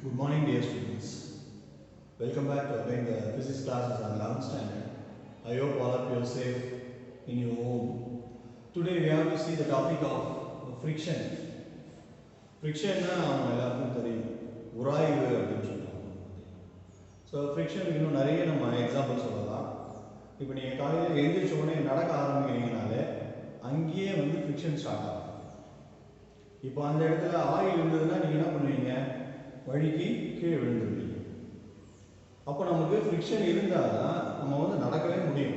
Good morning, dear students. Welcome back to again the physics classes on 11th standard. I hope all of you are safe in your home. Today we have to see the topic of friction. Friction na நம்ம எல்லாருக்கும் தெரியும். உராய்வு அப்படினு சொல்றாங்க. So friction இன்னும் நிறைய நம்ம example சொல்லலாம். இப்போ நீங்க காலையில எழுந்திருச்ச உடனே நடக்க ஆரம்பிக்கிறீங்கனாலே அங்கேயே வந்து ஃப்ரிக்ஷன் ஸ்டார்ட் ஆகும். இப்போ அந்த இடத்துல ஆயில் இருந்ததுன்னா நீங்க என்ன பண்ணுவீங்க? வழுக்கி கீழே விழுந்துருவீங்க. அப்போ நமக்கு ஃப்ரிக்ஷன் இருந்தால் தான் நம்ம வந்து நடக்கவே முடியும்.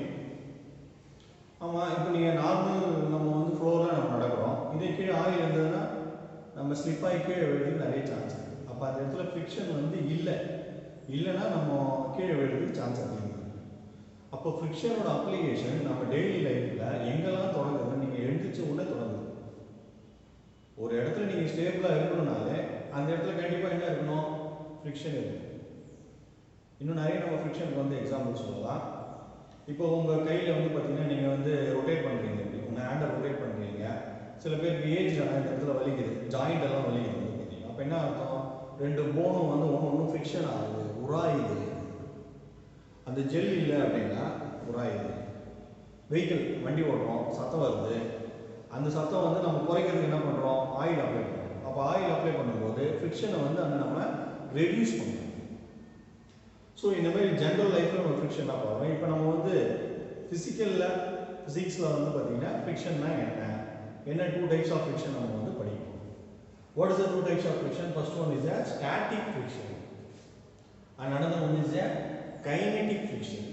ஆமாம், இப்போ நீங்கள் நார்மல் நம்ம வந்து ஃப்ளோரில் நம்ம நடக்கிறோம், இதே கீழே ஆயில் இருந்ததுன்னா நம்ம ஸ்லிப்பாகி கீழே விழுறதுக்கு நிறைய சான்ஸ் இருக்குது. அப்போ அந்த இடத்துல ஃப்ரிக்ஷன் வந்து இல்லைன்னா நம்ம கீழே விழுறதுக்கு சான்ஸ் அதிகமாக இருக்குது. அப்போ ஃப்ரிக்ஷனோட அப்ளிகேஷன் நம்ம டெய்லி லைஃப்பில் எங்கெல்லாம் தொடங்குதுன்னு நீங்கள் எழுந்திரிச்ச உடனே தொடங்குது. ஒரு இடத்துல நீங்கள் ஸ்டேபிளாக இருக்கணும்னாலே அந்த இடத்துல கண்டிப்பாக என்ன இருக்கணும்? ஃப்ரிக்ஷன் இருக்கணும். இன்னும் நிறைய நம்ம ஃப்ரிக்ஷனுக்கு வந்து எக்ஸாம்பிள் சொல்லலாம். இப்போ உங்கள் கையில் வந்து பார்த்தீங்கன்னா நீங்கள் வந்து ரொட்டேட் பண்ணுறீங்க, உங்கள் ஹேண்டை ரொட்டேட் பண்ணுறீங்க. சில பேருக்கு ஏஜ் ஆனால் இந்த இடத்துல வலிக்குது, ஜாயிண்ட் எல்லாம் வலிக்குது வந்து பார்த்தீங்கன்னா. அப்போ என்ன அர்த்தம்? ரெண்டு போனும் வந்து ஒன்று ஃப்ரிக்ஷன் ஆகுது, உராயுது. அந்த ஜெல் இல்லை அப்படின்னா உராயுது. வெஹிக்கிள் வண்டி ஓடுறோம், சத்தம் வருது. அந்த சத்தம் வந்து நம்ம குறைக்கிறதுக்கு என்ன பண்ணுறோம்? ஆயில் அப்ளை பண்ணுறோம். அப்போ ஆயில் அப்ளை பண்ணும்போது ஃப்ரிக்ஷனை வந்து அங்கே நம்ம ரெடியூஸ் பண்ணுறோம். ஸோ இந்த மாதிரி ஜென்ரல் லைஃப்பில் நம்ம ஃப்ரிக்ஷன் தான் பார்க்குறோம். இப்போ நம்ம வந்து ஃபிசிக்ஸில் வந்து பார்த்தீங்கன்னா ஃப்ரிக்ஷன்னா என்ன டூ டைப்ஸ் ஆஃப் ஃப்ரிக்ஷன் நம்ம வந்து படிக்கிறோம். What is the two types of friction? First one is a static friction and another one is a kinetic friction.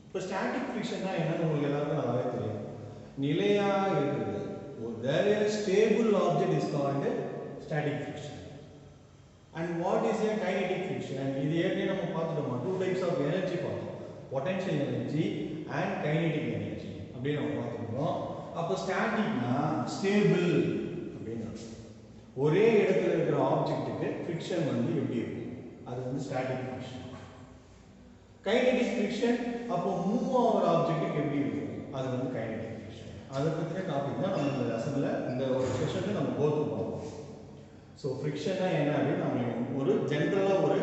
இப்போ ஸ்டாட்டிக் ஃப்ரிக்ஷன்னா என்னன்னு உங்களுக்கு எல்லாருக்கும் நல்லாவே தெரியும். நிலையாக இருக்கிறது. There is stable object is called static friction. And what is a kinetic friction? இது ஏற்கனவே நம்ம பார்த்துட்டோமா, டூ டைப்ஸ் ஆஃப் எனர்ஜி பார்த்தோம், potential energy and kinetic energy அப்படின்னு நம்ம பார்த்துருக்கோம். அப்போ ஸ்டாட்டிக்னா ஸ்டேபிள் அப்படின்னு ஒரே இடத்துல இருக்கிற ஆப்ஜெக்ட்டுக்கு ஃப்ரிக்ஷன் வந்து எப்படி இருக்கும்? அது வந்து ஸ்டாட்டிக் ஃப்ரிக்ஷன். கைனடிக் ஃப்ரிக்ஷன் அப்போ மூவ் ஆகிற ஆப்ஜெக்ட்டுக்கு எப்படி இருக்கும்? அது வந்து கைனடிக் ஃப்ரிக்ஷன். அதை பற்றின டாபிக் தான் நம்ம இந்த லெசனில் இந்த ஒரு செஷனில் நம்ம கோத்து பார்ப்போம். ஸோ ஃப்ரிக்ஷன்னா என்ன அப்படின்னு நம்ம ஒரு ஜென்ரலாக ஒரு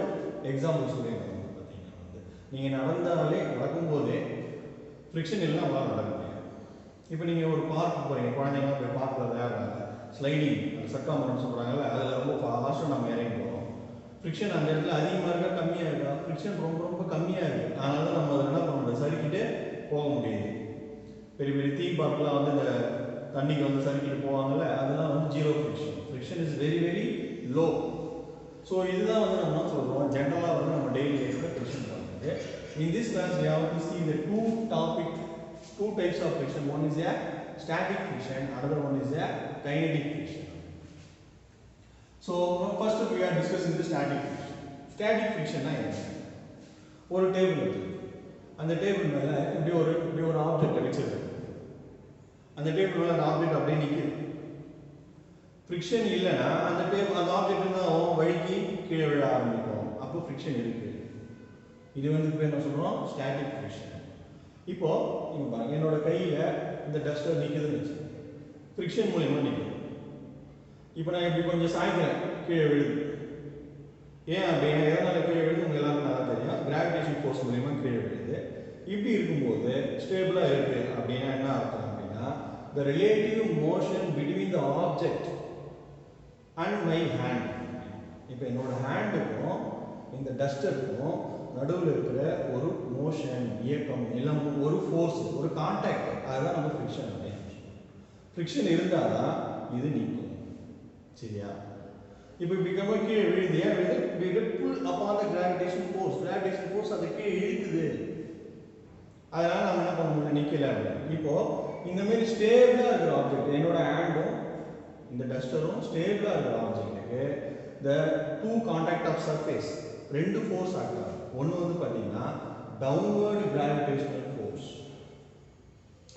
எக்ஸாம்பிள் சொல்லியிருக்கோம். வந்து பார்த்தீங்கன்னா வந்து நீங்கள் நடக்கும்போதே ஃப்ரிக்ஷன் இல்லைன்னா அவங்களால நடக்க முடியாது. இப்போ நீங்கள் ஒரு பார்க் போகிறீங்க, குழந்தைங்களாம் போய் பார்க்கில் விளையாடுறாங்க, ஸ்லைடிங் அந்த சக்காமரம்னு சொல்கிறாங்கல்ல, அதில் ரொம்ப ஃபாஸ்ட்டாக நம்ம இறங்கி போகிறோம். ஃப்ரிக்ஷன் அந்த இடத்துல அதிகமாக இருக்கா கம்மியாக இருக்கா? ஃப்ரிக்ஷன் ரொம்ப கம்மியாக இருக்குது. அதனால தான் நம்ம அதை என்ன பண்ண முடியாது, சறுக்கிட்டு போக முடியுது. பெரிய பெரிய தீம் பார்க்கெலாம் வந்து இந்த தண்ணிக்கு வந்து சறுக்கிட்டு போவாங்கல்ல, அதெல்லாம் வந்து zero friction. Friction is very very low. So இதுதான் வந்து நம்ம என்ன சொல்கிறோம், ஜென்ரலாக வந்து நம்ம டெய்லி லைஃப்பில் ஃப்ரிக்ஷன் பண்ணுறது. In this class we have to see the two types of friction. One is a static friction, another one is a kinetic friction. So first we are discussing the static friction. Static friction na என்ன? ஒரு table இருக்கு, அந்த table மேலே இப்படி ஒரு object வச்சிருக்கு. அந்த table மேலே அந்த ஆப்ஜெக்ட் அப்படியே நிற்குது. ஃப்ரிக்ஷன் இல்லைன்னா அந்த ஆப்ஜெக்ட் தான் வழுக்கி கீழே விழ ஆரம்பிக்கும். அப்போ ஃப்ரிக்ஷன் இருக்கு. இது வந்து இப்போ என்ன சொல்கிறோம்? Static friction. இப்போ இங்கே பாருங்க, என்னோட கையில் இந்த டஸ்டர் நிற்குதுன்னு வச்சு ஃப்ரிக்ஷன் மூலியமாக நிற்குது. இப்போ நான் இப்படி கொஞ்சம் சாய்க்கிறேன், கீழே விழுது. ஏன் அப்படின்னா எதனால கீழே விழுது உங்களுக்கு எல்லாருக்கும் நல்லா தெரியும். கிராவிடேஷன் ஃபோர்ஸ் மூலியமாக கீழே விழுது. இப்படி இருக்கும்போது ஸ்டேபிளாக இருக்கு அப்படின்னா என்ன அர்த்தம் அப்படின்னா, the relative motion between the object and my hand. இப்போ என்னோட ஹேண்டுக்கும் இந்த டஸ்டருக்கும் நடுவில் இருக்கிற ஒரு மோஷன், இயக்கம், எல்லாம் ஒரு ஃபோர்ஸ், ஒரு கான்டாக்ட், அதுதான் நம்ம ஃப்ரிக்ஷன் அப்படின்னு சொல்லுவோம். ஃப்ரிக்ஷன் இருந்தால் தான் இது நிற்கும். சரியா? இப்போ இப்படி கீழே விழுது. ஏன் விழுது? புல் அப்பான் த கிராவிடேஷன் ஃபோர்ஸ் அதை கீழே இழுக்குது. அதனால நம்ம என்ன பண்ண முடியல, நிற்கல. இப்போ இந்த மாதிரி ஸ்டேபிளாக இருக்கிற ஆப்ஜெக்ட், என்னோட ஹேண்டும் இந்த டஸ்டரும் ஸ்டேபிளாக இருக்கிற ஆப்ஜெக்ட்டுக்கு the two contact of surface ரெண்டு ஃபோர்ஸ் ஆக்ட் ஆகும். ஒன்று வந்து பார்த்தீங்கன்னா டவுன்வர்டு கிராவிடேஷனல் ஃபோர்ஸ்,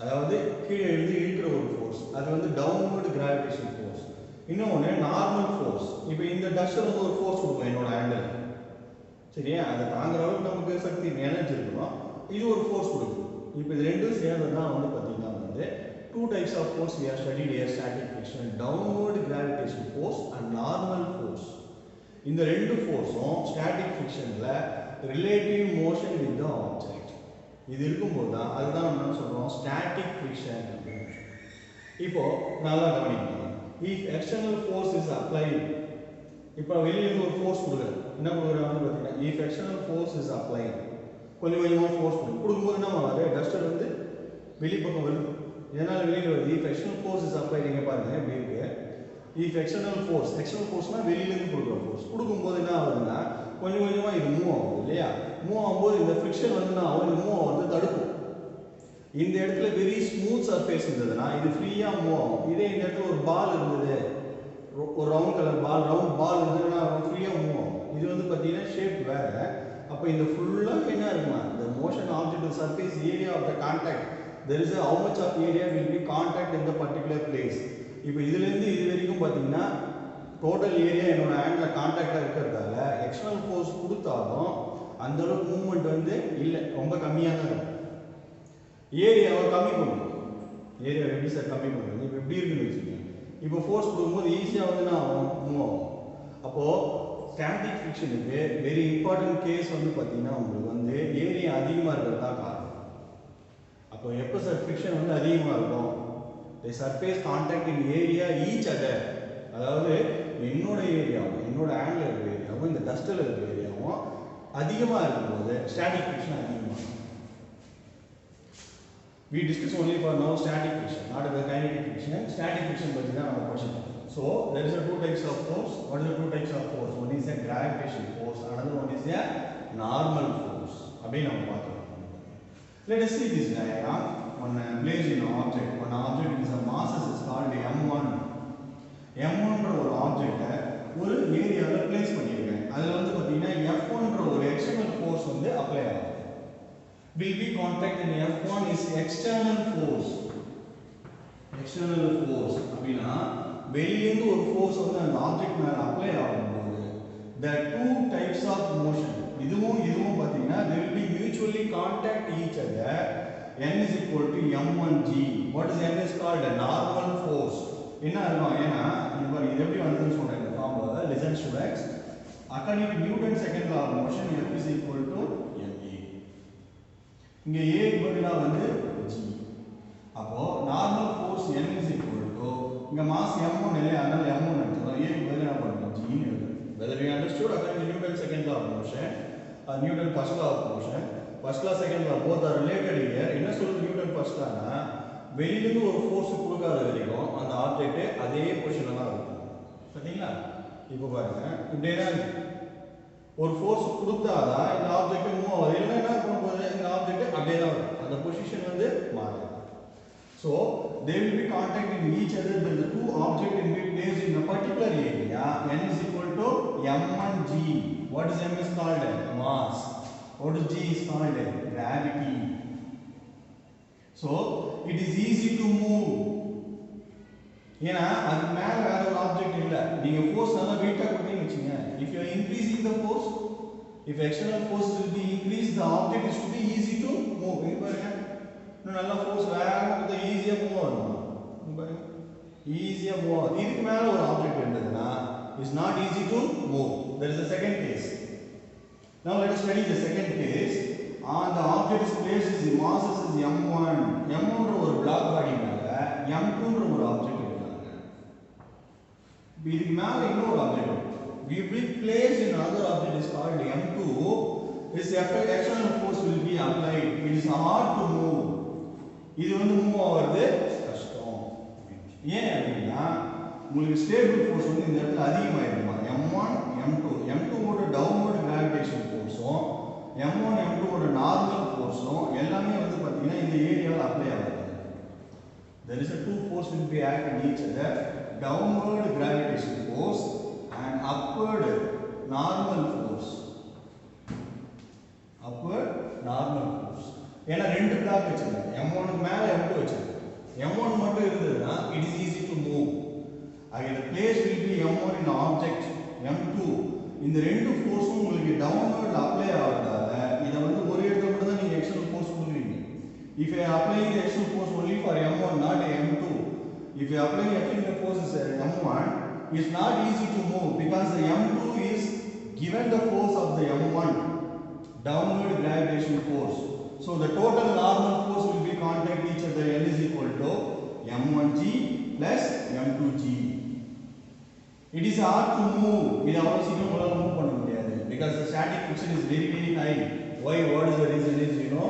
அதாவது கீழே இருந்து இழுக்கிற ஒரு ஃபோர்ஸ், அது வந்து டவுன்வர்டு கிராவிடேஷன் ஃபோர்ஸ். இன்னொன்று நார்மல் ஃபோர்ஸ். இப்போ இந்த டஸ்டர் வந்து ஒரு ஃபோர்ஸ் கொடுக்கும் என்னோட ஹேண்டில். சரியா? அதை தாங்குற அளவுக்கு நமக்கு சக்தி எனர்ஜி இருக்கணும். இது ஒரு ஃபோர்ஸ் கொடுக்குது. இப்போ இது ரெண்டும் சேர்ந்து தான் வந்து பார்த்தீங்கன்னா வந்து two types of force we have studied here: static friction, downward gravitation force and normal force. இந்த ரெண்டு ஃபோர்ஸும் ஸ்டாட்டிக் ஃபிக்ஷன்ல relative motion with the object. இது இருக்கும்போது தான் அதுதான் நம்ம என்ன சொல்றோம், ஸ்டாட்டிக் ஃபிக்ஷன் அப்படின்னு. இப்போ நல்லா கவனிக்கணும். if external force is applied, இப்போ வெளியில இருந்து ஒரு ஃபோர்ஸ் கொடுக்குறேன், என்ன கொடுக்குறாங்க பார்த்தீங்கன்னா if external force is applied, கொஞ்சம் கொஞ்சமாக ஃபோர்ஸ் கொடுக்கும்போது என்ன ஆகுது, டஸ்டர் வந்து வெளிப்பக்கம் வருது. இதனால வெளியில் வருது. if external force is applied, இங்கே பாருங்க எப்படி இருக்கு. if external forceனா வெளியில இருந்து கொடுக்குற ஃபோர்ஸ் கொடுக்கும்போது என்ன ஆகுதுன்னா கொஞ்சம் கொஞ்சமாக இது மூவ் ஆகுது இல்லையா. மூவ் ஆகும்போது இந்த ஃப்ரிக்ஷன் வந்து நான் வந்து மூவ் ஆகுது தடுக்கும். இந்த இடத்துல வெரி ஸ்மூத் சர்ஃபேஸ் இருந்ததுன்னா இது ஃப்ரீயா மூவ் ஆகும். இதே இந்த இடத்துல ஒரு பால் இருந்தது, ஒரு ரவுண்ட் கலர் பால், ரவுண்ட் பால் இருந்ததுன்னா ஃப்ரீயா மூவ் ஆகும். இது வந்து பார்த்தீங்கன்னா ஷேப் வேற. அப்போ இந்த ஃபுல்லாக என்ன இருக்குமா, the motion object to surface area of the contact, there is a how much of area will be contact in the particular place. இப்போ இதுலேருந்து இது வரைக்கும் பார்த்தீங்கன்னா டோட்டல் ஏரியா என்னோட ஹேண்டில் கான்டாக்டாக இருக்கிறதால எக்ஸ்டர்னல் ஃபோர்ஸ் கொடுத்தாலும் அந்த அளவுக்கு மூவ்மெண்ட் வந்து இல்லை, ரொம்ப கம்மியாக தான் இருக்கும். ஏரியாவை கம்மி பண்ணும். ஏரியாவை எப்படி சார் கம்மி பண்ணுறது, இப்போ எப்படி இருக்குன்னு வச்சுக்கோங்க. இப்போ ஃபோர்ஸ் கொடுக்கும்போது ஈஸியாக வந்து நான் மூவ் ஆகும். அப்போது ஸ்டாட்டிக் ஃபிக்ஷனுக்கு வெரி இம்பார்ட்டன்ட் கேஸ் வந்து பார்த்தீங்கன்னா உங்களுக்கு வந்து ஏரியா அதிகமாக இருக்கிறது தான் காரணம். அப்போ எப்போ சார் ஃபிக்ஷன் வந்து அதிகமாக இருக்கும், the surface contact in area each other, அதாவது என்னோட ஏரியாவும் என்னோட ஹேண்டில் இருக்கிற ஏரியாவும் இந்த டஸ்டில் இருக்கிற ஏரியாவும் அதிகமாக இருக்கும்போது ஸ்டாட்டிக் ஃபிக்ஷன் அதிகமாக. we discuss only for now static friction, not the kinetic friction. Static friction பத்தி தான் நம்ம படிச்சோம். So there is a two types of force. What is the two types of force? One is a gravitation force, another one is a normal force. அப்படி நம்ம பார்த்தோம். Let us see this diagram. One placed in an object. One object is a mass is called M1. M1 ன்ற ஒரு ஆப்ஜெக்ட்டை ஒரு ஏரியாவில் place பண்ணியிருக்கேன். அதில் வந்து பார்த்தீங்கன்னா F1 ன்ற ஒரு எக்ஸ்டர்னல் ஃபோர்ஸ் வந்து அப்ளை ஆகும். will be contact in F1 is external force. External force அப்படின்னா வெளியிருந்து ஒரு ஃபோர்ஸ் வந்து அந்த ஆப்ஜெக்ட் மேல அப்ளை ஆகும்போது the two types of motion, இதுவும் பார்த்தீங்கன்னா they will be mutually contact each other. N is equal to M1G. What is N is called a normal force. என்ன இருக்கும், ஏன்னா இது எப்படி வந்ததுன்னு சொல்றேன் இந்த formula. listen students, according to Newton's second law of motion, F is equal to இங்க a பதிலா வந்து g. அப்போ normal force n is equal to இங்க மாஸ் m1 இல்லையா, அதனால m1 எடுத்துறோம். a பதிலா என்ன பண்ணணும், g ன்னு எழுதணும். Whether we understood according to Newton's second law of motion or Newton first law of motion, first law second law both are related here. என்ன சொல்லுது நியூட்டன் ஃபர்ஸ்ட் லானா, வெளியிலிருந்து ஒரு ஃபோர்ஸ் கொடுக்காத வரைக்கும் அந்த ஆப்ஜெக்ட் அதே பொசிஷன்ல தான் இருக்கும். பாத்தீங்களா, இப்போ பாருங்க இப்படியே தான் இருக்கு. ஒரு ஃபோர்ஸ் கொடுத்தாதான் இந்த ஆப்ஜெக்ட் மூவ் ஆகுது, இல்லைன்னா என்ன பண்ண போகுது, இந்த ஆப்ஜெக்ட் அப்படியே தான் வரும், அந்த பொசிஷன் வந்து மாறாது. So they will be contacting each other when the two objects will be placed in a particular area. N is equal to M1G. What is M is called? Mass. What is G is called? Gravity. So it is easy to move. ஏன்னா அது மேல வேற ஒரு object இல்ல, நீங்க force நல்லா வெயிட்டா கொடுத்தீங்கன்னு வெச்சுங்க. If you are increasing the force, if external force will be increased, the object is to be easy to move. இங்க பாருங்க, இன்னும் நல்லா ஃபோர்ஸ் வேகமா கொடுத்தா ஈஸியா மூவ் ஆகும். இங்க பாருங்க ஈஸியா மூவ் ஆகும். இதுக்கு மேல ஒரு ஆப்ஜெக்ட் இருந்ததுன்னா is not easy to move. There is a second case. Now let us study the second case. On the object is placed is the mass is M1. M1 ன்ற ஒரு பிளாக் பாடி மேல M2 ன்ற ஒரு object. இதுக்கு மேல இன்னொரு object we will place in another object is called M2. This external force will be applied. It is hard to move. இது வந்து மூவ் ஆகிறது கஷ்டம். ஏன் அப்படின்னா உங்களுக்கு ஸ்டேபிள் ஃபோர்ஸ் வந்து இந்த இடத்துல அதிகமாயிருக்குமா, M1 M2. M2 ஓட டவுன்வர்ட் கிராவிடேஷன் ஃபோர்ஸும் M1 M2 ஓட நார்மல் ஃபோர்ஸும் எல்லாமே வந்து பாத்தீங்கன்னா இந்த ஏரியால அப்ளை ஆகுது. There is a two force will be act on each other, downward gravitation force and upward normal force. Upward normal force. ஏன்னா ரெண்டு பிளாக் வச்சிருக்கேன், M1 க்கு மேல M2 வச்சிருக்கேன். M1 மட்டும் இருந்ததுன்னா it is easy to move. Again the place will be M1 in object M2. இந்த ரெண்டு ஃபோர்ஸும் உங்களுக்கு டவுன்வர்ட் அப்ளை ஆகுறதால இத வந்து ஒரு இடத்துல மட்டும் தான் நீங்க எக்ஸ்டர்னல் ஃபோர்ஸ் கொடுக்குறீங்க. If you are applying the external force only for M1 not M2, if you are applying external force M1, it's not easy to move because the M2 is given the force of the m1 downward gravitational force, so the total normal force will be contact each other. N is equal to m1g plus m2g. It is hard to move without signal move பண்ண முடியாது because the static friction is very high. Why? What is the reason is, you know,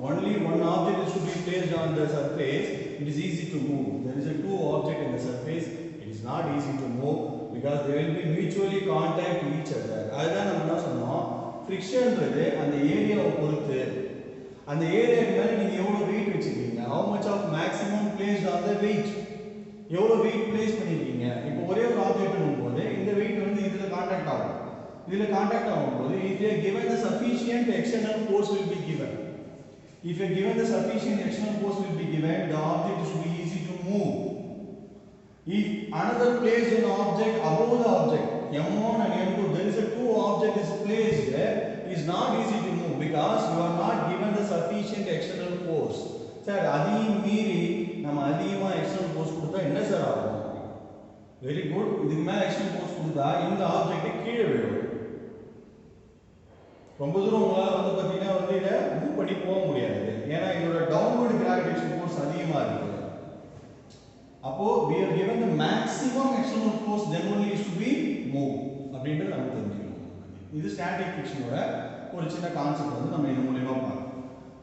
only one object is to be placed on the surface. It is easy to move. There is a two object in the surface. It is not easy to move because they will be mutually contact each other. அதுதான் நம்ம என்ன சொன்னோம், ஃபிரிக்ஷன்ன்றது அந்த ஏரியாவை பொறுத்து, அந்த ஏரியாக்கு மேல நீங்க எவ்வளவு வெயிட் வச்சிருக்கீங்க, how much of maximum placed on the weight, எவ்வளவு வெயிட் பிளேஸ் பண்ணிருக்கீங்க. இப்போ ஒரே ஒரு ஆப்ஜெக்ட் போது இந்த வெயிட் வந்து இதுல கான்டாக்ட் ஆகும், இதுல கான்டாக்ட் ஆகும்போது if you are given the sufficient external force will be given. If you are given the sufficient external force will be given, the object should be easy to move. If another placed an object above the object m1 and m2, there is a two object is placed there, it is not easy to move because you are not given the sufficient external force. Sir, அதையும் மீறி நம்ம அதிகமா external force கொடுத்தா என்ன sir ஆகும்? Very good. இதுக்கு மேல external force கொடுத்தா இந்த ஆப்ஜெக்ட் கீழே விழும். ரொம்ப தூரம் உங்களால வந்து பாத்தீங்கன்னா வந்து இத மூவ் பண்ணி போக முடியாது, ஏன்னா இதோட டவுன்வர்ட் கிராவிடேஷன் ஃபோர்ஸ் அதிகமா இருக்கு. அப்போ we are given the maximum external force, then only is to be moved அப்படின்றது நமக்கு தெரிஞ்சுக்கணும். இது ஸ்டாட்டிக் ஃபிரிக்ஷனோட ஒரு சின்ன கான்செப்ட் வந்து நம்ம இது மூலமா பார்க்கலாம்.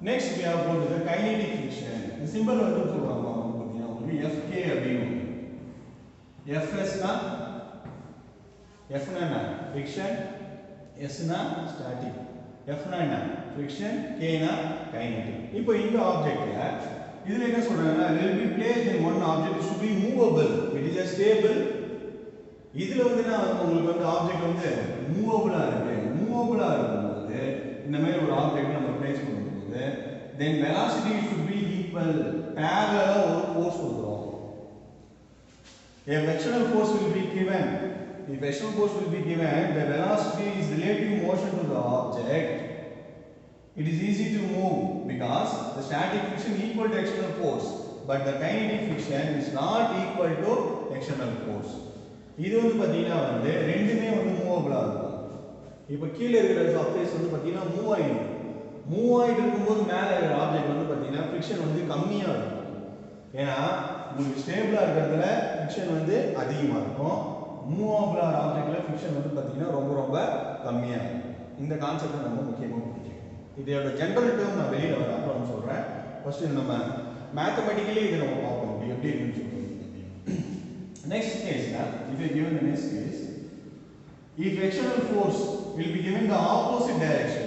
Next we have got the kinetic friction. இந்த சிம்பல் வந்து சொல்றாங்க வந்து பாத்தீங்கன்னா உங்களுக்கு FK அப்படினு. FS னா F னா ஃபிரிக்ஷன், S னா ஸ்டாட்டிக், F னா ஃபிரிக்ஷன், K னா கைனடிக். இப்போ இந்த ஆப்ஜெக்ட்ல இதுல என்ன சொல்றாங்கன்னா will be placed in one object should be movable, it is a stable. இதுல வந்து நான் உங்களுக்கு வந்து ஆப்ஜெக்ட் வந்து மூவபிளா இருக்கு, மூவபிளா இருக்கும்போது இந்த மாதிரி ஒரு ஆப்ஜெக்ட் நம்ம பிளேஸ் பண்ணும்போது then velocity should be equal, parallel ஒரு force கொடுக்கிறோம். A frictional force will be given. If frictional force will be given, the velocity is relative motion to the object. It is easy to move because the static friction equal to external force, but the kinetic friction is not equal to external force. இது வந்து பாத்தீங்கன்னா வந்து ரெண்டுமே வந்து மூவபிளா இருக்கும். இப்போ கீழ இருக்கிற சர்ஃபேஸ் வந்து பாத்தீங்கன்னா மூவ் ஆயிட்டு இருக்கும்போது மேல இருக்கிற ஆப்ஜெக்ட் வந்து பாத்தீங்கன்னா ஃபிரிக்ஷன் வந்து கம்மியா இருக்கும். ஏன்னா உங்களுக்கு ஸ்டேபிளா இருக்கிறதுல ஃபிரிக்ஷன் வந்து அதிகமா இருக்கும், மூவபிளா ஆப்ஜெக்ட்ல ஃபிரிக்ஷன் வந்து பாத்தீங்கன்னா ரொம்ப ரொம்ப கம்மியா இருக்கும். இந்த கான்செப்ட் நம்ம முக்கியமா புரிஞ்சுக்கணும். இதோட ஜெனரல் டேர்ம் நான் வெளியில வர அப்புறம் சொல்றேன். ஃபர்ஸ்ட் நம்ம மேத்தமேட்டிக்கலி இத நம்ம பார்ப்போம் எப்படி இருக்குன்னு சொல்றேன். நெக்ஸ்ட் கேஸ்ல if you given the next case, if external force will be given the opposite direction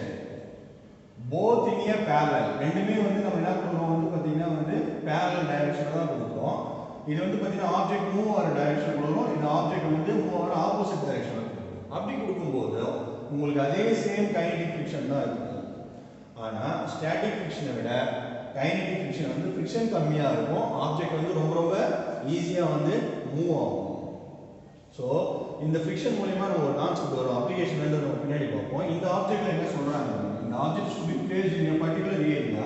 both in a parallel, ரெண்டுமே வந்து நம்ம என்ன பண்றோம் வந்து பாத்தீங்கன்னா வந்து parallel direction தான் கொடுக்கிறோம். இது வந்து பாத்தீங்கன்னா ஆப்ஜெக்ட் மூவ் ஆற டைரக்ஷன் கொடுக்கிறோம், இந்த ஆப்ஜெக்ட் வந்து மூவ் ஆற ஆப்போசிட் டைரக்ஷன் கொடுக்கிறோம். அப்படி கொடுக்கும்போது உங்களுக்கு அதே சேம் கைனடிக் ஃபிரிக்ஷன் தான் இருக்கும். ஆனா ஸ்டாட்டிக் ஃபிரிக்ஷனை விட கைனடிக் ஃபிரிக்ஷன் வந்து ஃபிரிக்ஷன் கம்மியா இருக்கும், ஆப்ஜெக்ட் வந்து ரொம்ப ரொம்ப ஈஸியா வந்து மூவ் ஆகும். சோ இந்த ஃபிரிக்ஷன் மூலமா நம்ம ஒரு கான்செப்ட் வரும், அப்ளிகேஷன் வந்து நம்ம பின்னாடி பார்ப்போம். இந்த ஆப்ஜெக்ட்ல என்ன சொல்றாங்க, இந்த object should be placed in a particular area,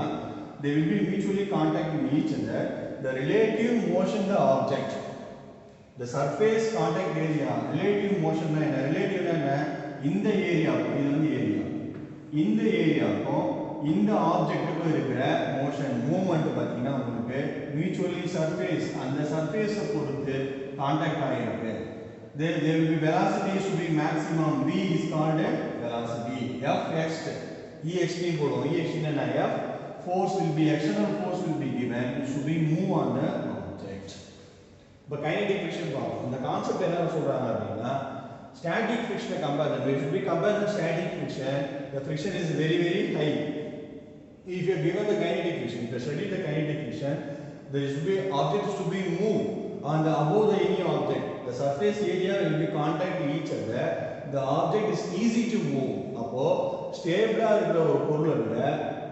they will be mutually contacting each other. The relative motion the object, the surface contact area, relative motion னா என்ன, relative னா என்ன, இந்த ஏரியா இது வந்து ஏரியா, இந்த ஏரியாக்கும் இந்த ஆப்ஜெக்ட்டுக்கு இருக்கிற மோஷன் மூவ்மெண்ட் பாத்தீங்கன்னா உங்களுக்கு மியூச்சுவலி சர்ஃபேஸ், அந்த சர்ஃபேஸை பொறுத்து கான்டாக்ட் ஆகிருக்கு. There will be velocity should be maximum, v is called a velocity, f x ext போடுவோம். ext னா f, force will be external force will be given, it should be move on the object. இப்போ kinetic friction பார்ப்போம். இந்த concept என்ன சொல்றாங்க அப்படின்னா static friction compare, we should be compare the static friction, the friction is very high. If you are given the kinetic friction, if you study the kinetic friction, there should be objects to be moved on the above the any object, the surface area will be contact each other, the object is easy to move. அப்போ ஸ்டேபிளா இருக்கிற ஒரு பொருளை விட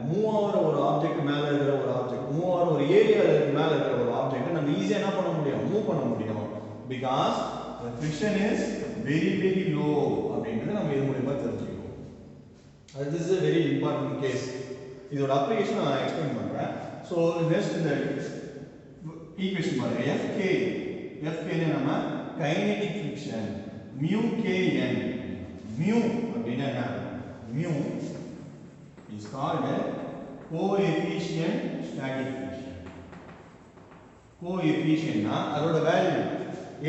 move ஆகிற ஒரு object மேல இருக்கிற ஒரு ஆப்ஜெக்ட், மூவ் ஆகிற ஒரு ஏரியா மேல இருக்கிற ஒரு ஆப்ஜெக்ட் நம்ம ஈஸியா என்ன பண்ண முடியும், மூவ் பண்ண முடியும். Because the friction is very low அப்படின்றது நம்ம இது மூலமா தெரிஞ்சுக்கணும். This is a very important case. இதோட அப்ளிகேஷன் நான் எக்ஸ்பிளைன் பண்றேன். சோ நெக்ஸ்ட் இந்த ஈக்குவேஷன் பாருங்க, FK னா நம்ம kinetic friction mu kn, mu அப்படினா என்ன mu is called coefficient static friction coefficient னா அதோட வேல்யூ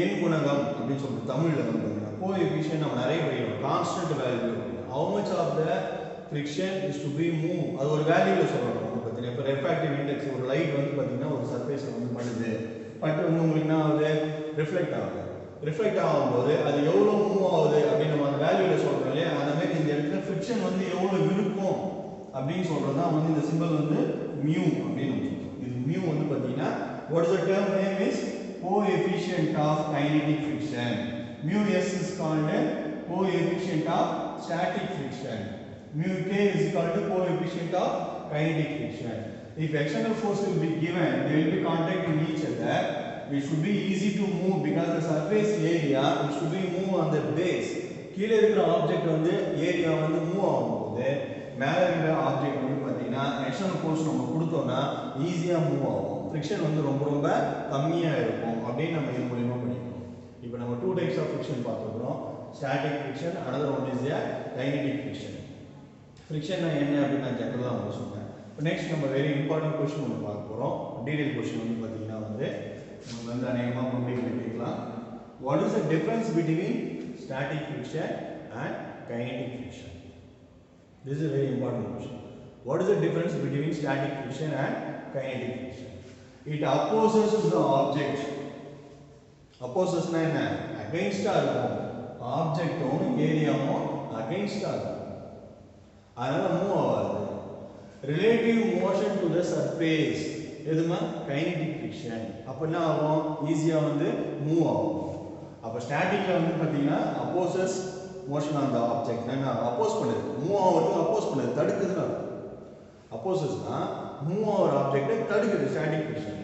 எண் குணகம் அப்படி சொல்றது தமிழ்ல வந்து coefficient நம்ம நிறைய படிக்கிறோம் constant value how much of the friction is to be move அது ஒரு வேல்யூல சொல்றோம் பத்தினா இப்ப refractive index ஒரு லைட் வந்து பாத்தீங்கன்னா ஒரு சர்ஃபேஸ்ல வந்து படுது பட் வந்து உங்களுக்கு என்ன ஆகுது ரிஃப்ளெக்ட் ஆகும்போது அது எவ்வளவு மூவ் ஆகுது அப்படி நம்ம அந்த வேல்யூல சொல்றோம் இல்லையா அந்த மாதிரி இந்த இடத்துல ஃபிரிக்ஷன் வந்து எவ்வளவு இருக்கும் அப்படினு சொல்றது தான் வந்து இந்த சிம்பல் வந்து mu அப்படினு சொல்றோம் இது mu வந்து பாத்தீங்கன்னா what is the term name is coefficient of kinetic friction mu s is called coefficient of static friction mu k is called coefficient of kinetic friction if external force will be given they will be contact in each other it should be easy to move because the surface area it should be move on the base கீழ இருக்கிற object வந்து area வந்து move ஆகும்போது மேல இருக்கிற object வந்து பாத்தீங்கன்னா external force நம்ம கொடுத்தோம்னா ஈஸியா மூவ் ஆகும் ஃபிரிக்ஷன் வந்து ரொம்ப கம்மியா இருக்கும் அப்படியே நம்ம இது மூலமா படிக்கிறோம் இப்போ நம்ம டூ டைப்ஸ் ஆஃப் ஃபிரிக்ஷன் பார்த்துக்கிறோம் static friction another one is a kinetic friction friction என்ன அப்படி நான் ஜெனரலா உங்களுக்கு சொன்னேன் இப்போ நெக்ஸ்ட் நம்ம வெரி இம்பார்ட்டன்ட் क्वेश्चन ஒன்னு பார்க்க போறோம் டீடைல் क्वेश्चन வந்து பாத்தீங்கன்னா வந்து நம்ம வந்து அநேகமா முன்னாடி கேட்கலாம் what is the difference between static friction and kinetic friction this is a very important question what is the difference between static friction and kinetic friction it opposes to the object opposes na enna against ah irukum object on area on against ah irukum adala move avadhu relative motion to the surface எதுமா kinetic friction அப்ப என்ன ஆகும் ஈஸியா வந்து move ஆகும் அப்ப ஸ்டாட்டிக்ல வந்து பாத்தீங்கன்னா opposes motion on the object என்ன அப்போஸ் பண்ணுது மூவ் ஆவறதுக்கு அப்போஸ் பண்ணுது தடுக்குதுன்னா அப்போசஸ்னா மூவ் ஆவற ஆப்ஜெக்ட்டை தடுக்குது ஸ்டாட்டிக் friction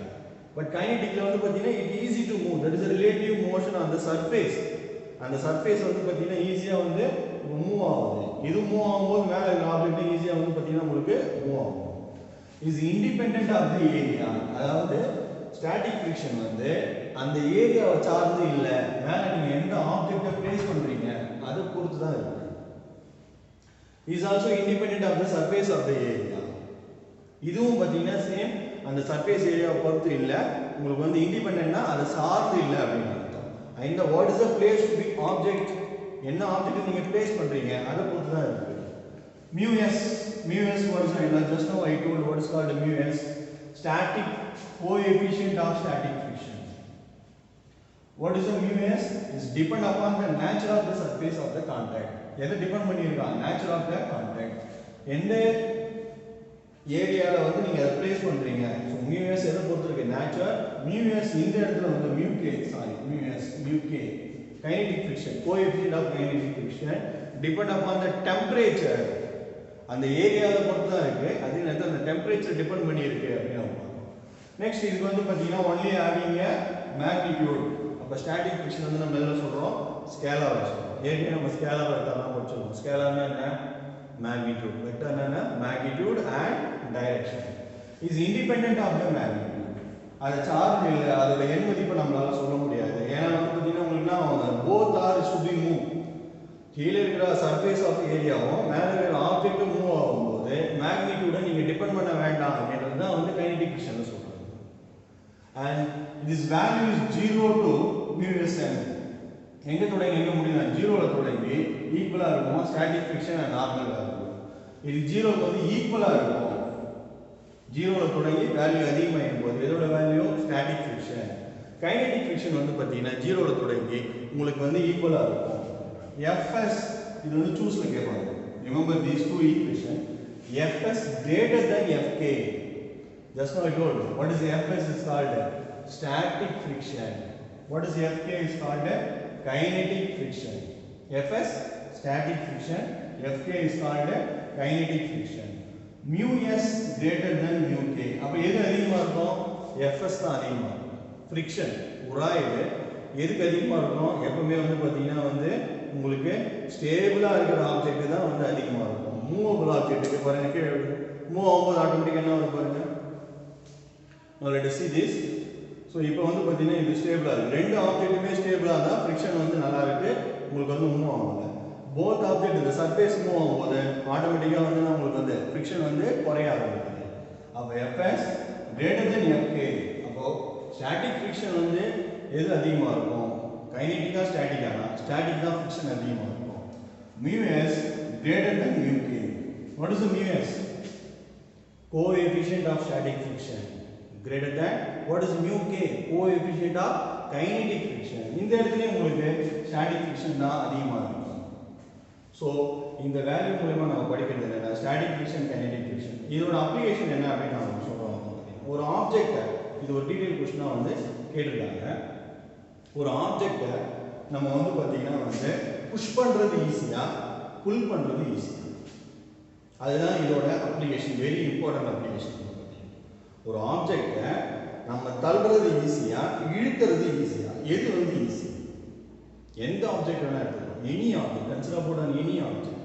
பட் kineticல வந்து பாத்தீங்கன்னா it easy to move that is a relative motion on the surface அந்த சர்ஃபேஸ் வந்து பாத்தீங்கன்னா ஈஸியா வந்து மூவ் ஆகுது இது மூவ் ஆகும்போது மேல இருக்கிற ஆப்ஜெக்ட் ஈஸியா வந்து பாத்தீங்கன்னா உங்களுக்கு மூவ் ஆகும் is independent of the area அதாவது ஸ்டாட்டிக் ஃபிரிக்ஷன் வந்து அந்த ஏரியாவை சார்ந்து இல்ல மேல நீங்க எந்த ஆப்ஜெக்ட்டை பிளேஸ் பண்றீங்க அதை பொறுத்து தான் இருக்கு is also independent of the surface of the area இதுவும் பாத்தீங்கன்னா சேம் அந்த சர்ஃபேஸ் ஏரியாவை பொறுத்து இல்ல உங்களுக்கு வந்து இண்டிபெண்டன்ட்னா அது சார்ந்து இல்ல அப்படினு அர்த்தம் இந்த what is the place to be object என்ன ஆப்ஜெக்ட் நீங்க பிளேஸ் பண்றீங்க அதை பொறுத்து தான் இருக்கு mu s what is it just now I told what is called mu s static coefficient of static friction what is the mu s is depend upon the nature of the surface of the contact எதை depend பண்ணிருக்கா nature of the contact எந்த ஏரியால வந்து நீங்க அதை place பண்றீங்க so mu s எதை பொறுத்து இருக்கு nature mu s இந்த இடத்துல வந்து mu k kinetic friction coefficient of kinetic friction depend upon the temperature அந்த ஏரியாவை பொறுத்து தான் இருக்கு அதே நேரத்துல அந்த டெம்பரேச்சர் டிபெண்ட் பண்ணி இருக்கு அப்படினு நம்ம பார்க்கணும் நெக்ஸ்ட் இதுக்கு வந்து பாத்தீங்கன்னா only having a magnitude அப்ப ஸ்டாட்டிக் ஃபிரிக்ஷன் வந்து நம்ம எதுல சொல்றோம் ஸ்கேலார் சொல்றோம் ஏற்கனவே நம்ம ஸ்கேலார் வெக்டார்லாம் படிச்சிருக்கோம் ஸ்கேலார்னா என்ன magnitude வெக்டார்னா என்ன magnitude and direction is independent of the magnitude அது சார்ஜ் இல்ல அதோட எண் மதிப்பை நம்மளால சொல்ல முடியாது ஏன்னா வந்து பாத்தீங்கன்னா உங்களுக்கு both are should be move கீழ இருக்கிற சர்ஃபேஸ் ஆஃப் ஏரியாவும் மேல இருக்கிற ஆப்ஜெக்ட் மூவ் ஆகும்போது மேக்னிட்யூட நீங்க டிபெண்ட் பண்ண வேண்டாம் அப்படின்றது தான் வந்து கைனடிக் ஃபிரிக்ஷன்ல சொல்றாங்க and this value is 0 to mu s எங்க தொடங்கி எங்க முடியும்னா 0 ல தொடங்கி ஈக்குவலா இருக்கும் static friction and normal value இது 0 க்கு வந்து ஈக்குவலா இருக்கும் 0 ல தொடங்கி வேல்யூ அதிகமா இருக்கும்போது இதோட value static friction kinetic friction வந்து பாத்தீங்கன்னா 0 ல தொடங்கி உங்களுக்கு வந்து ஈக்குவலா இருக்கும் Fs இது வந்து சூஸ்ல கேட்பாங்க remember these two equation Fs greater than Fk just now I told what is Fs is called static friction what is Fk is called kinetic friction Fs static friction Fk is called kinetic friction mu s greater than mu k அப்ப எது அதிகமா இருக்கும் Fs தான் அதிகமா இருக்கும் friction உராய்வு எதுக்கு அதிகமா இருக்கும் எப்பவுமே வந்து பாத்தீங்கன்னா வந்து உங்களுக்கு ஸ்டேபிளா இருக்கிற ஆப்ஜெக்ட் தான் வந்து அதிகமா இருக்கும் மூவபிள் ஆப்ஜெக்ட்டுக்கு பாருங்க கீழ மூவ் ஆகும்போது ஆட்டோமேட்டிக்கா என்ன வரும் பாருங்க now let us see this so இப்போ வந்து பாத்தீங்கன்னா இது ஸ்டேபிளா இருக்கு ரெண்டு ஆப்ஜெக்ட்டுமே ஸ்டேபிளா இருந்தா ஃபிரிக்ஷன் வந்து நல்லா இருக்கு உங்களுக்கு வந்து மூவ் ஆகல போத் ஆப்ஜெக்ட் இந்த சர்ஃபேஸ் மூவ் ஆகும்போது ஆட்டோமேட்டிக்காக வந்து நம்மளுக்கு வந்து ஃப்ரிக்ஷன் வந்து குறைய ஆரம்பிக்குது. அப்போ Fs கிரேட்டர் தென் Fk. அப்போ ஸ்டாட்டிக் ஃப்ரிக்ஷன் வந்து எது அதிகமாக இருக்கும்? கைனெட்டிக்கா ஸ்டாட்டிக்கானா? ஸ்டாட்டிக் தான் ஃப்ரிக்ஷன் அதிகமாக இருக்கும். μs greater than μk. What is the μs? Coefficient of static friction greater than what is μk? Coefficient of kinetic friction. இந்த இடத்துலயே உங்களுக்கு static friction தான் அதிகமாக இருக்கும். ஸோ இந்த வேல்யூ மூலமா நம்ம படிக்கிறது என்னன்னா static friction, kinetic friction. இதோட அப்ளிகேஷன் என்ன அப்படின்னு நான் சொல்றோம். ஒரு ஆப்ஜெக்ட்டை இது ஒரு டீடைல் கொஸ்டினா வந்து கேட்டிருக்காங்க. ஒரு ஆப்ஜெக்ட்டை நம்ம வந்து பார்த்தீங்கன்னா வந்து புஷ் பண்றது ஈஸியா, புல் பண்றது ஈஸியா? அதுதான் இதோட அப்ளிகேஷன், வெரி இம்பார்ட்டன்ட் அப்ளிகேஷன். ஒரு ஆப்ஜெக்டை நம்ம தள்ளுறது ஈஸியா, இழுக்கிறது ஈஸியா? எது வந்து ஈஸி? எந்த ஆப்ஜெக்ட் வேணா எடுத்துக்கலாம், any object, consider boat on any object.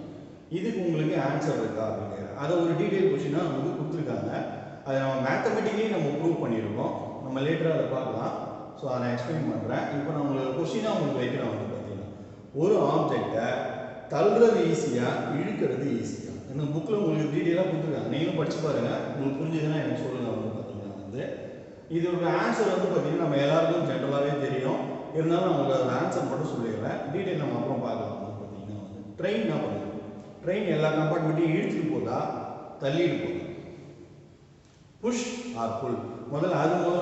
இதுக்கு உங்களுக்கு ஆன்சர் இருக்கா அப்படிங்கிற அதை ஒரு டீடைல் கொஸ்டினா நமக்கு கொடுத்துருக்காங்க. அதை நம்ம மேத்தமெட்டிக்கலி நம்ம ப்ரூவ் பண்ணியிருக்கோம். நம்ம லேட்டராக அதை பார்க்கலாம். ஸோ அதை நான் எக்ஸ்பிளைன் பண்ணுறேன். இப்போ நான் உங்களுக்கு கொஸ்டினாக உங்களுக்கு வைக்கிறேன் வந்து பார்த்தீங்கன்னா, ஒரு ஆப்ஜெக்டை தள்ளுறது ஈஸியா, இழுக்கிறது ஈஸியா? இந்த புக்கில் உங்களுக்கு டீட்டெயிலாக கொடுத்துருக்காங்க. நீங்களும் படிச்சு பாருங்க, உங்களுக்கு புரிஞ்சதுன்னா எனக்கு சொல்லுங்க வந்து பார்த்தீங்கன்னா வந்து இதோட ஆன்சர் வந்து பார்த்தீங்கன்னா நம்ம எல்லாருக்கும் ஜென்ரலாகவே தெரியும். இருந்தாலும் நான் உங்களுக்கு அதோட ஆன்சர் மட்டும் சொல்லிடுறேன். டீட்டெயில் நம்ம அப்புறம் பார்க்கலாம். வந்து பார்த்தீங்கன்னா வந்து ட்ரெயின் என்ன பண்ணுது? ட்ரெயின் எல்லா கம்பார்ட்மெண்ட்டையும் இழுத்துட்டு போதா, தள்ளிட்டு போதா? புஷ் ஆர் புல்? முதல்ல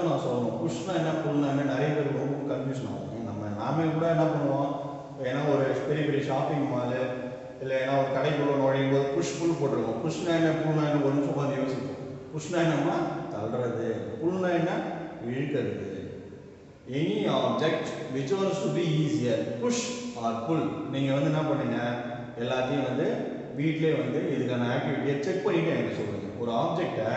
நான் சொல்லணும். புஷ்னா என்ன, புல்னா என்ன? நிறைய பேர் ரொம்ப கன்ஃபியூஷன் ஆகும். நாமே கூட என்ன பண்ணுவோம், ஏன்னா ஒரு பெரிய பெரிய ஷாப்பிங் மாலு இல்லை ஏன்னா ஒரு கடைக்குள்ள நுழையும் போது புஷ் புல் போட்டிருக்கோம். புஷ்னா என்ன, புல்னா என்ன? ஒரு நிமிஷம் பார்த்து யோசிப்போம். புஷ்னா என்னம்மா? தள்ளுறது. புல்னா என்ன? இழுக்கிறது. Any object which was to be easier, push or pull? நீங்கள் வந்து என்ன பண்ணுங்க, எல்லாத்தையும் வந்து வீட்டிலே வந்து இதுக்கான ஆக்டிவிட்டியை செக் பண்ணிட்டு எனக்கு சொல்லுங்க. ஒரு ஆப்ஜெக்டை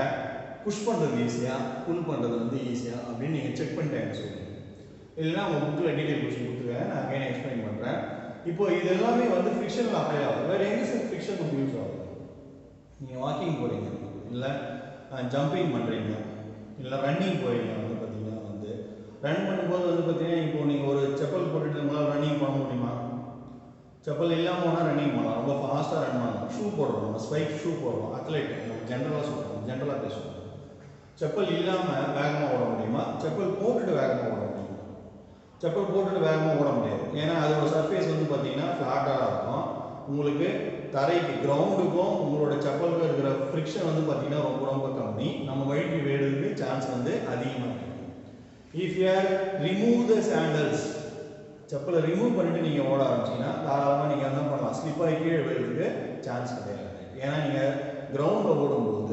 புஷ் பண்ணுறது ஈஸியா, புல் பண்ணுறது வந்து ஈஸியா அப்படின்னு நீங்கள் செக் பண்ணிட்டு எனக்கு சொல்லுங்க. இல்லைன்னா உங்கள் புக்கில் டீட்டெயில் கொஸ்டின் கொடுத்துருக்காங்க, நான் அகைன் எக்ஸ்பிளைன் பண்ணுறேன். இப்போ இது எல்லாமே வந்து ஃபிக்ஷனில் அப்ளை ஆகுது. வேறு எங்கே சார் ஃபிக்ஷன் வந்து யூஸ் ஆகுது? நீங்கள் வாக்கிங் போகிறீங்க, இல்லை ஜம்பிங் பண்ணுறீங்க, இல்லை ரன்னிங் போகிறீங்க. வந்து பார்த்தீங்கன்னா வந்து ரன் பண்ணும்போது வந்து பார்த்தீங்கன்னா இப்போ நீங்கள் ஒரு செப்பல் போட்டுட்டு நம்மளால் ரன்னிங் பண்ண முடியுமா? செப்பல் இல்லாமல் வேணால் ரன்னிங் பண்ணலாம், ரொம்ப ஃபாஸ்ட்டாக ரன் பண்ணலாம். ஷூ போடுறோம், நம்ம ஸ்பைக் ஷூ போடுறோம், அத்லெட் நம்ம ஜென்ரலாக சொல்கிறோம், ஜென்ரலாக பேசுவோம். செப்பல் இல்லாமல் வேகமாக ஓட முடியுமா? செப்பல் போட்டுட்டு வேகமாக ஓட முடியுமா? செப்பல் போட்டுட்டு வேகமாக ஓட முடியாது. ஏன்னா அதோட சர்ஃபேஸ் வந்து பார்த்தீங்கன்னா ஃப்ளாட்டாக இருக்கும். உங்களுக்கு தரைக்கு கிரவுண்டுக்கும் உங்களோட செப்பலுக்கும் இருக்கிற ஃப்ரிக்ஷன் வந்து பார்த்தீங்கன்னா ரொம்ப ரொம்ப கம்மி. நம்ம வழிக்கு வேடுறதுக்கு சான்ஸ் வந்து அதிகமாக இருக்குது. If you remove the sandals, செப்பலை ரிமூவ் பண்ணிட்டு நீங்கள் ஓட ஆரம்பிச்சிங்கன்னா தாராளமாக நீங்கள் என்ன பண்ணலாம், ஸ்லிப்பாகி கீழே விழுறதுக்கு சான்ஸ் கிடையாது. ஏன்னா நீங்கள் கிரவுண்டில் ஓடும்போது